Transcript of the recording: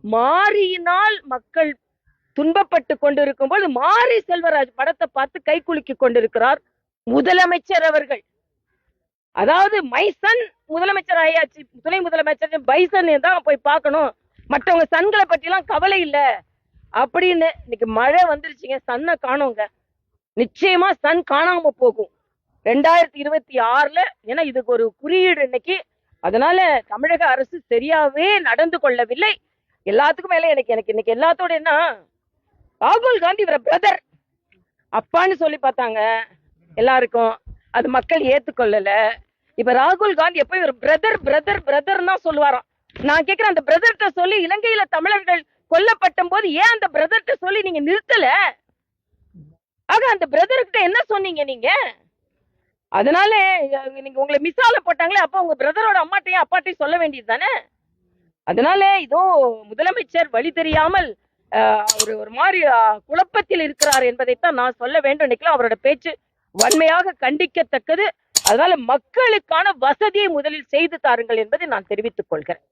மாரியினால் மக்கள் துன்பப்பட்டு கொண்டிருக்கும் போது மாரி செல்வராஜ் படத்தை பார்த்து கை குலுக்கி கொண்டிருக்கிறார் முதலமைச்சர் அவர்கள். அதாவது மைசன் முதலமைச்சர் ஆயாச்சு, துணை முதலமைச்சர் பைசன் தான் போய் பார்க்கணும், மற்றவங்க சன்களை பற்றி எல்லாம் கவலை இல்ல அப்படின்னு. இன்னைக்கு மழை வந்துருச்சுங்க, சன்னை காணோங்க. நிச்சயமா சன் காணாம போகும் 2026ல. ஏன்னா இதுக்கு ஒரு குறியீடு இன்னைக்கு. அதனால தமிழக அரசு சரியாவே நடந்து கொள்ளவில்லை. எல்லாத்துக்கும் மேல எனக்கு இன்னைக்கு எல்லாத்தோட என்ன, ராகுல் காந்தி இவர பிரதர் அப்பான்னு சொல்லி பார்த்தாங்க எல்லாருக்கும், அது மக்கள் ஏத்துக்கொள்ளல. இப்ப ராகுல் காந்தி எப்ப இவர் பிரதர் பிரதர் பிரதர்னா சொல்லுவாராம். நான் கேக்குறேன், அந்த பிரதர்கிட்ட சொல்லி இலங்கையில தமிழர்கள் கொல்லப்பட்ட போது ஏன் அந்த பிரதர்கிட்ட சொல்லி நீங்க நிறுத்தல? ஆக அந்த பிரதர்கிட்ட என்ன சொன்னீங்க நீங்க? அதனால நீங்க உங்களை மிஸ்ஸால போட்டாங்களே, அப்ப உங்க பிரதரோட அம்மாட்டையும் அப்பாட்டையும் சொல்ல வேண்டியது தானே. அதனால இதோ முதலமைச்சர் வழி தெரியாமல் ஒரு மாதிரி குழப்பத்தில் இருக்கிறார் என்பதைத்தான் நான் சொல்ல வேண்டும். இன்னைக்கு அவரோட பேச்சு வன்மையாக கண்டிக்கத்தக்கது. அதனால மக்களுக்கான வசதியை முதலில் செய்து தாருங்கள் என்பதை நான் தெரிவித்துக் கொள்கிறேன்.